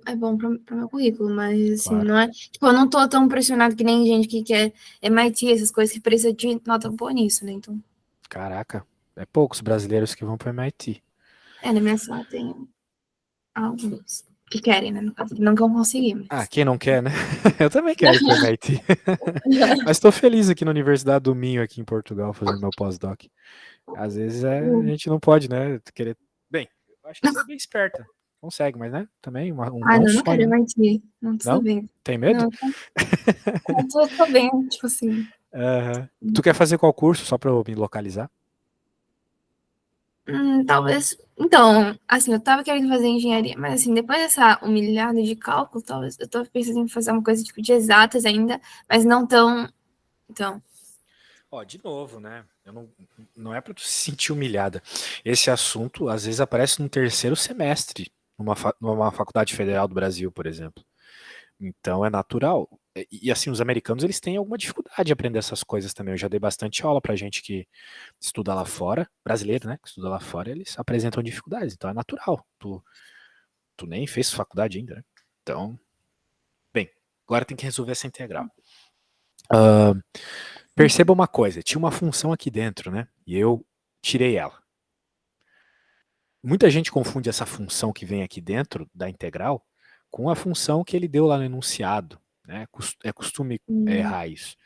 É bom pro meu currículo, mas assim, Claro. não é. Tipo, eu não tô tão pressionado que nem gente que quer MIT, essas coisas que precisa de nota boa nisso, né? Então, Caraca, é poucos brasileiros que vão para o MIT. na minha sala tem alguns que querem, né? No caso, não que eu consegui, Ah, mas. quem não quer, né? Eu também quero ir para o MIT. Mas estou feliz aqui na Universidade do Minho, aqui em Portugal, fazendo meu pós-doc. Às vezes a gente não pode, né? Querer. Bem, eu acho que você é bem esperta. Consegue, mas né? Também é um Não quero sonho, né? MIT. Não, tudo Não? bem. Tem medo? Não, tô bem, tipo assim. Tu quer fazer qual curso, só para eu me localizar? Talvez. Então, assim, eu tava querendo fazer engenharia, mas assim, depois dessa humilhada de cálculo, talvez eu tô pensando em fazer uma coisa tipo de exatas ainda, mas não tão. Então. Ó, de novo, né? Não é para tu se sentir humilhada. Esse assunto, às vezes, aparece no terceiro semestre, numa faculdade federal do Brasil, por exemplo. Então, é natural. Assim, os americanos, eles têm alguma dificuldade de aprender essas coisas também. Eu já dei bastante aula pra gente que estuda lá fora, brasileiro, né? Que estuda lá fora, eles apresentam dificuldades. Então, é natural. Tu nem fez faculdade ainda, né? Então, bem, agora tem que resolver essa integral. Perceba uma coisa, tinha uma função aqui dentro, né? E eu tirei ela. Muita gente confunde essa função que vem aqui dentro da integral com a função que ele deu lá no enunciado, né? É costume errar isso.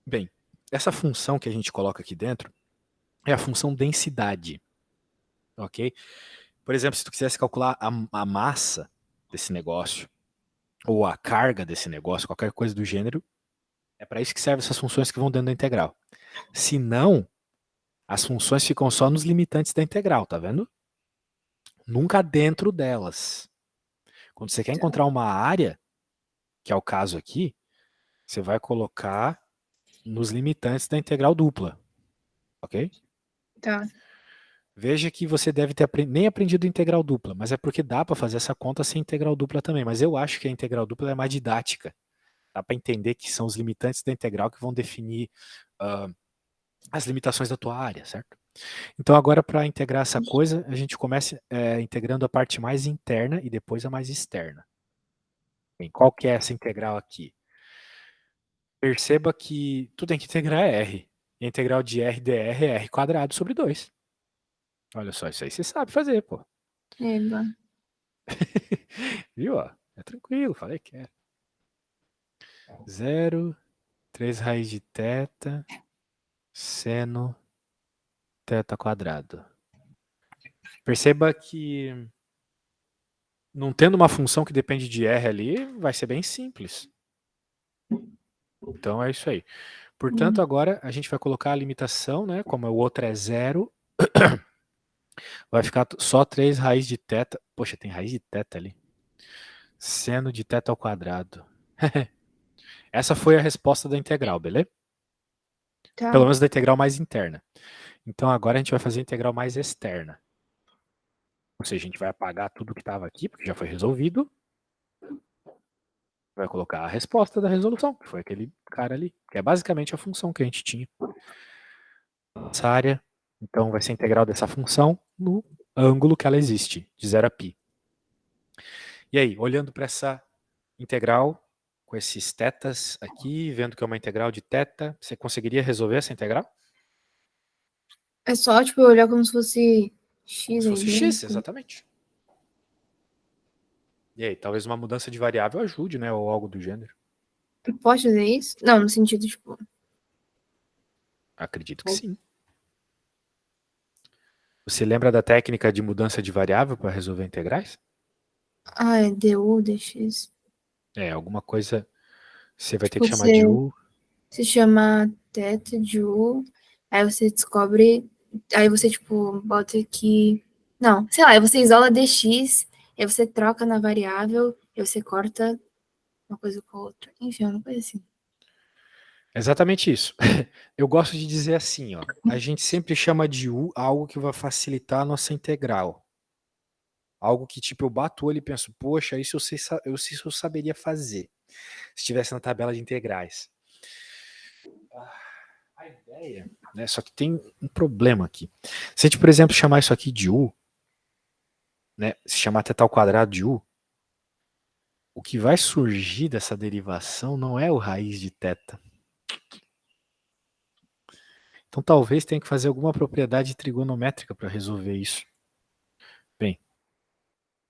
Bem, essa função que a gente coloca aqui dentro é a função densidade, ok? Por exemplo, se tu quisesse calcular a massa desse negócio, ou a carga desse negócio, qualquer coisa do gênero, é para isso que servem essas funções que vão dentro da integral. Se não, as funções ficam só nos limitantes da integral, tá vendo? Nunca dentro delas. Quando você quer encontrar uma área, que é o caso aqui, você vai colocar nos limitantes da integral dupla, ok? Tá. Veja que você deve ter nem aprendido integral dupla, mas é porque dá para fazer essa conta sem integral dupla também. Mas eu acho que a integral dupla é mais didática. Dá para entender que são os limitantes da integral que vão definir as limitações da tua área, certo? Então agora para integrar essa coisa, a gente começa integrando a parte mais interna e depois a mais externa. Bem, qual que é essa integral aqui? Perceba que tu tem que integrar R. E a integral de R dr é R quadrado sobre 2. Olha só, isso aí você sabe fazer, pô. Eba. Viu? Ó? É tranquilo, falei que é. 0, 3 raiz de θ, seno θ quadrado. Perceba que não tendo uma função que depende de R ali, vai ser bem simples. Então é isso aí. Portanto, agora a gente vai colocar a limitação, né? Como o outro é 0, vai ficar só 3 raiz de θ. Poxa, tem raiz de θ ali. Seno de θ ao quadrado. Essa foi a resposta da integral, beleza? Tá. Pelo menos da integral mais interna. Então agora a gente vai fazer a integral mais externa. Ou seja, a gente vai apagar tudo que estava aqui, porque já foi resolvido. Vai colocar a resposta da resolução, que foi aquele cara ali, que é basicamente a função que a gente tinha. Essa área, então, vai ser a integral dessa função no ângulo que ela existe, de 0 a π. E aí, olhando para essa integral, com esses tetas aqui, vendo que é uma integral de θ, você conseguiria resolver essa integral? É só, tipo, olhar como se fosse X Como se aí fosse x, dentro. exatamente. E aí, talvez uma mudança de variável ajude, né, ou algo do gênero. Pode fazer isso? Não, no sentido, tipo... Acredito que sim. Você lembra da técnica de mudança de variável para resolver integrais? Ah, é du, dx. É, alguma coisa você vai ter Tipo, que chamar de u. você chama θ de u, aí você descobre... Aí você, tipo, bota aqui... Não, sei lá, aí você isola dx, aí você troca na variável, aí você corta uma coisa com a outra. Enfim, uma coisa assim. Exatamente isso. Eu gosto de dizer assim, ó. A gente sempre chama de u algo que vai facilitar a nossa integral. Algo que, tipo, eu bato o olho e penso, poxa, isso eu saberia fazer. Se estivesse na tabela de integrais. A ideia, né? Só que tem um problema aqui. Se a gente, por exemplo, chamar isso aqui de u, né? Se chamar θ ao quadrado de u, o que vai surgir dessa derivação não é o raiz de θ. Então talvez tenha que fazer alguma propriedade trigonométrica para resolver isso. Bem,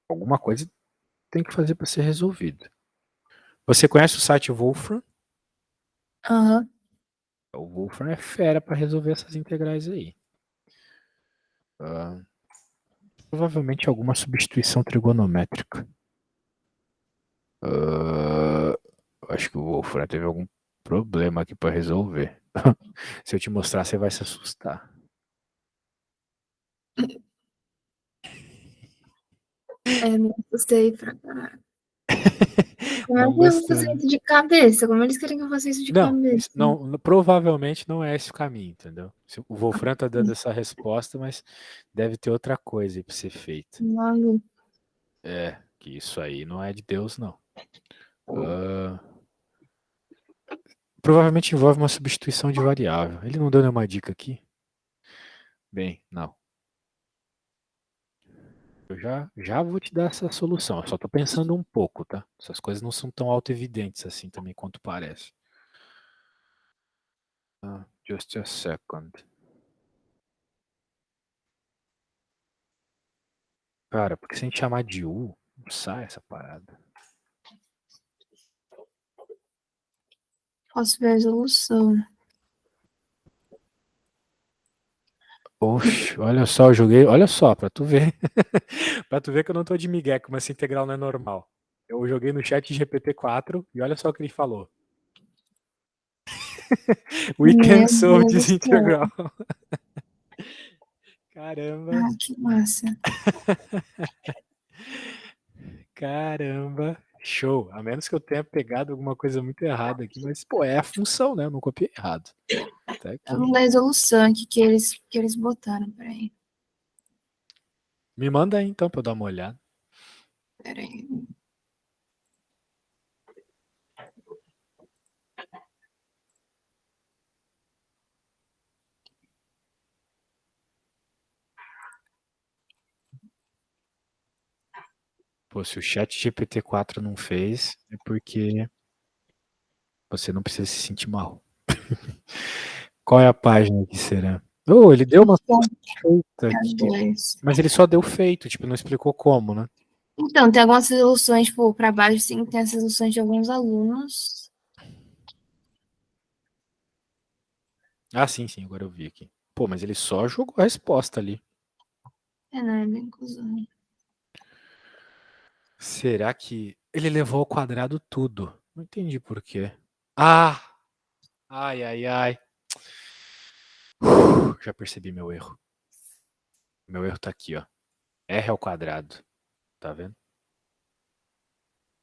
alguma coisa tem que fazer para ser resolvido. Você conhece o site Wolfram? Aham. O Wolfram é fera para resolver essas integrais aí. Provavelmente alguma substituição trigonométrica. Acho que o Wolfram teve algum problema aqui para resolver. Se eu te mostrar, você vai se assustar. Me assustei pra caralho. Como é Não que eu vou gostou, fazer né? isso de cabeça? Como eles querem que eu faça isso de Não, cabeça? provavelmente não é esse o caminho, entendeu? O Wolfram tá dando essa resposta, mas deve ter outra coisa aí para ser feita. Maluco. É, que isso aí não é de Deus, não. Provavelmente envolve uma substituição de variável. Ele não deu nenhuma dica aqui? Bem, não. Eu já vou te dar essa solução. Eu só tô pensando um pouco, tá? Essas coisas não são tão auto-evidentes assim também quanto parece. Just a second. Cara, porque se a gente chamar de U, não sai essa parada. Posso ver a resolução. Oxe, olha só, eu joguei. Olha só, pra tu ver. Pra tu ver que eu não tô de migué, como essa integral não é normal. Eu joguei no chat GPT-4 e olha só o que ele falou. We can Meu solve Deus do this céu. integral. Caramba, Ah, que massa. caramba. Show. A menos que eu tenha pegado alguma coisa muito errada aqui, mas, pô, é a função, né? Eu não copiei errado. Tá Eu aqui. vou dar a resolução aqui que eles botaram. Peraí. Me manda aí então pra eu dar uma olhada. Peraí. Pô, se o chat GPT-4 não fez, é porque você não precisa se sentir mal. Qual é a página que será? Oh, ele deu uma feita aqui. Dois. Mas ele só deu feito, tipo, não explicou como, né? Então, tem algumas resoluções, tipo, para baixo, sim, tem as resoluções de alguns alunos. Ah, sim, sim, agora eu vi aqui. Pô, mas ele só jogou a resposta ali. É, não, é bem cuzão. Será que ele levou ao quadrado tudo? Não entendi por quê. Ah! Ai, ai, ai. Já percebi meu erro. Meu erro tá aqui, ó. R ao quadrado. Tá vendo?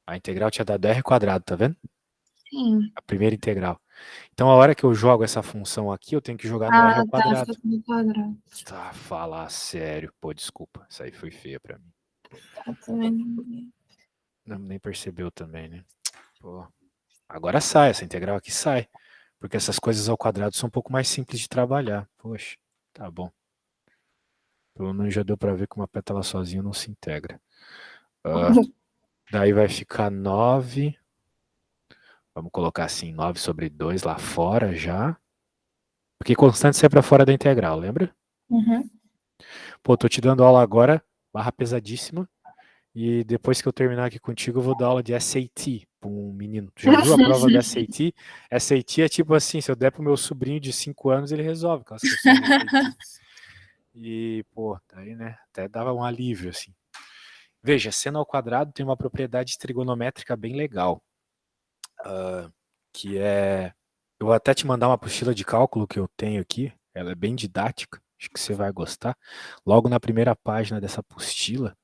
A integral tinha dado R quadrado, tá vendo? Sim. A primeira integral. Então, a hora que eu jogo essa função aqui, eu tenho que jogar no R Ah, ao tá, fica quadrado. tudo quadrado. Tá, falar sério. Pô, desculpa. Isso aí foi feia pra mim. Tá, também não vi. Não, nem percebeu também, né? Pô. Agora sai, essa integral aqui sai. Porque essas coisas ao quadrado são um pouco mais simples de trabalhar. Poxa, tá bom. Pelo menos já deu pra ver que uma pétala sozinha não se integra. Ah, daí vai ficar 9. Vamos colocar assim, 9 sobre 2 lá fora já. Porque constante sai pra fora da integral, lembra? Uhum. Pô, tô te dando aula agora, barra pesadíssima. E depois que eu terminar aqui contigo, eu vou dar aula de SAT para um menino. Tu já viu a prova da SAT? SAT é tipo assim, se eu der pro meu sobrinho de 5 anos, ele resolve aquelas questões de SAT. E, pô, daí, né, até dava um alívio, assim. Veja, seno ao quadrado tem uma propriedade trigonométrica bem legal, que é... Eu vou até te mandar uma apostila de cálculo que eu tenho aqui, ela é bem didática, acho que você vai gostar. Logo na primeira página dessa apostila,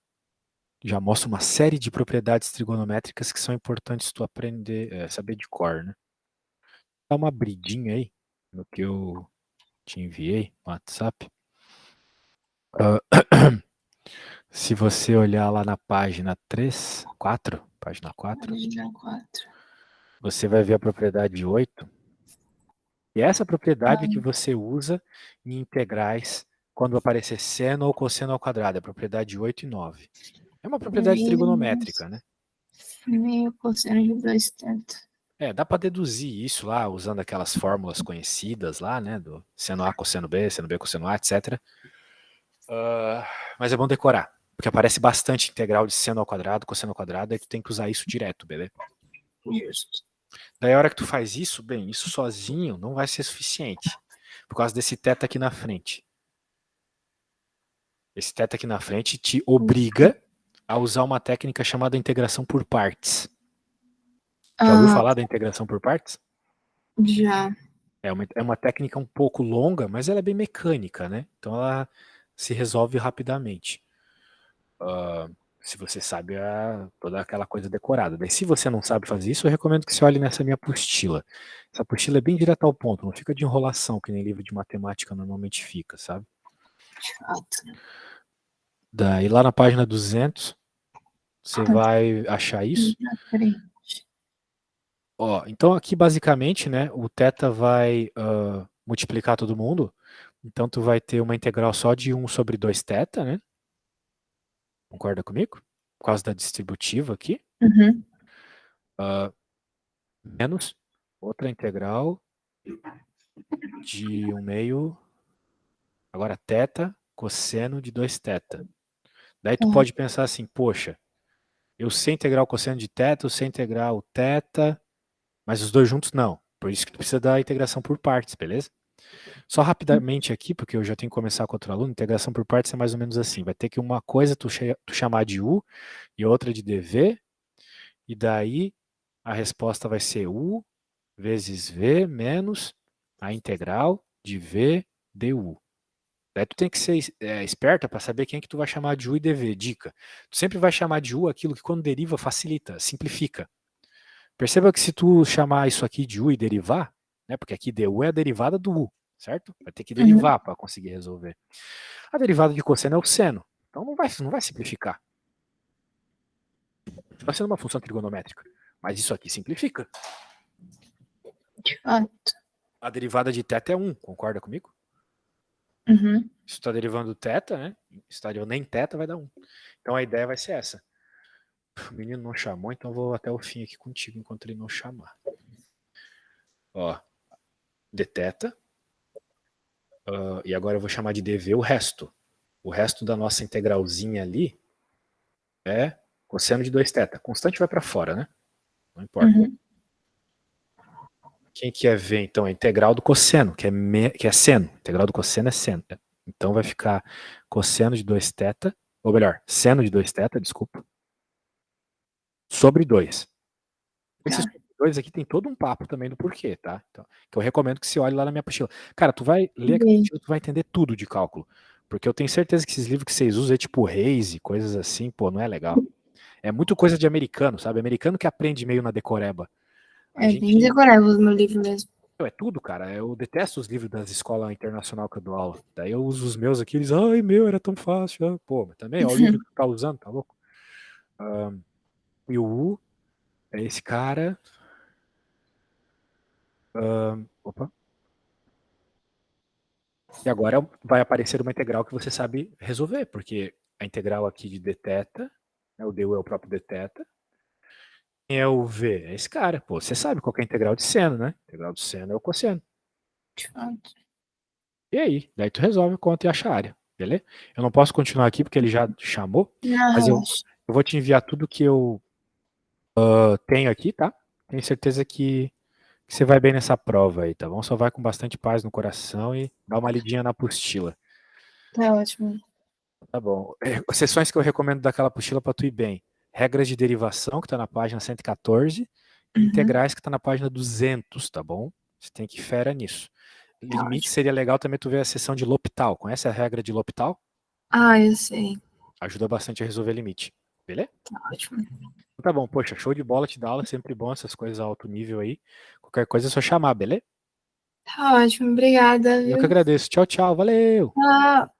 já mostra uma série de propriedades trigonométricas que são importantes tu aprender, saber de cor, né? Dá uma abridinha aí no que eu te enviei no WhatsApp. Se você olhar lá na página 3, 4, página 4, Página 4. você vai ver a propriedade 8. E é essa propriedade que Ah, você usa em integrais quando aparecer seno ou cosseno ao quadrado, a propriedade 8 e 9. É uma propriedade trigonométrica, né? meio cosseno de 2/3. Dá para deduzir isso lá, usando aquelas fórmulas conhecidas lá, né? Do seno A, cosseno B, cosseno A, etc. Mas é bom decorar, porque aparece bastante integral de seno ao quadrado, cosseno ao quadrado, aí tu tem que usar isso direto, beleza? Justo. Daí a hora que tu faz isso, bem, isso sozinho não vai ser suficiente, por causa desse teta aqui na frente. Esse teta aqui na frente te obriga a usar uma técnica chamada integração por partes. Já ouviu Ah, falar da integração por partes? já. É uma técnica um pouco longa, mas ela é bem mecânica, né? Então ela se resolve rapidamente. Se você sabe toda aquela coisa decorada. Daí, se você não sabe fazer isso, eu recomendo que você olhe nessa minha apostila. Essa apostila é bem direta ao ponto, não fica de enrolação, que nem livro de matemática normalmente fica, sabe? Fato. Daí, lá na página 200, você vai achar isso. Na frente. Ó, então aqui basicamente, né, o θ vai multiplicar todo mundo. Então tu vai ter uma integral só de 1 sobre 2θ, né? Concorda comigo? Por causa da distributiva aqui. Uhum. Menos outra integral de 1 meio. Agora θ cosseno de 2θ. Daí tu pode pensar assim, poxa, eu sei integrar o cosseno de θ, eu sei integrar o θ, mas os dois juntos não. Por isso que tu precisa da integração por partes, beleza? Só rapidamente aqui, porque eu já tenho que começar com outro aluno, integração por partes é mais ou menos assim. Vai ter que uma coisa tu chamar de U e outra de dV, e daí a resposta vai ser U vezes V menos a integral de V du. Daí tu tem que ser esperta para saber quem é que tu vai chamar de U e dV. Dica. Tu sempre vai chamar de U aquilo que quando deriva facilita, simplifica. Perceba que se tu chamar isso aqui de U e derivar, né, porque aqui du é a derivada do U, certo? Vai ter que derivar para conseguir resolver. A derivada de cosseno é o seno. Então não vai simplificar. Está sendo uma função trigonométrica. Mas isso aqui simplifica. A derivada de θ é 1, concorda comigo? Se tu está derivando θ, né? Se está derivando em θ, vai dar 1. Então a ideia vai ser essa. O menino não chamou, então eu vou até o fim aqui contigo enquanto ele não chamar. Ó, dθ. E agora eu vou chamar de dv o resto. O resto da nossa integralzinha ali é cosseno de 2θ. Constante vai para fora, né? Não importa. Quem que é V, então? É a integral do cosseno, que é seno. A integral do cosseno é seno. Então vai ficar cosseno de 2θ, ou melhor, seno de 2θ, desculpa, sobre 2. Esse sobre 2 aqui tem todo um papo também do porquê, tá? Então, que eu recomendo que você olhe lá na minha apostila. Cara, tu vai ler aquela apostila, tu vai entender tudo de cálculo. Porque eu tenho certeza que esses livros que vocês usam é tipo Reis e coisas assim, pô, não é legal. É muito coisa de americano, sabe? Americano que aprende meio na decoreba. Bem decoreba o meu livro mesmo. É tudo, cara. Eu detesto os livros das escolas internacional que eu dou aula. Daí eu uso os meus aqui, eles, ai, meu, era tão fácil. Pô, mas também, ó, o livro que tu tá usando, tá louco? E o U é esse cara. Opa. E agora vai aparecer uma integral que você sabe resolver, porque a integral aqui de dθ, né, o du é o próprio dθ. Quem é o V? É esse cara. Pô, você sabe qual que é a integral de seno, né? A integral de seno é o cosseno. E aí? Daí tu resolve a conta e acha a área, beleza? Eu não posso continuar aqui porque ele já chamou, mas eu vou te enviar tudo que eu tenho aqui, tá? Tenho certeza que você vai bem nessa prova aí, tá bom? Só vai com bastante paz no coração e dá uma lidinha na apostila. Tá ótimo. Tá bom. Sessões que eu recomendo daquela apostila para tu ir bem. Regras de derivação, que tá na página 114, e integrais, que tá na página 200, tá bom? Você tem que ir fera nisso. Limite seria legal também tu ver a seção de L'Hopital. Conhece a regra de L'Hopital? Eu sei. Ajuda bastante a resolver limite. Beleza? Tá ótimo. Tá bom, poxa, show de bola te dar aula, sempre bom essas coisas a alto nível aí. Qualquer coisa é só chamar, beleza? Tá ótimo, obrigada. Eu que agradeço. Tchau, tchau, valeu! Tchau.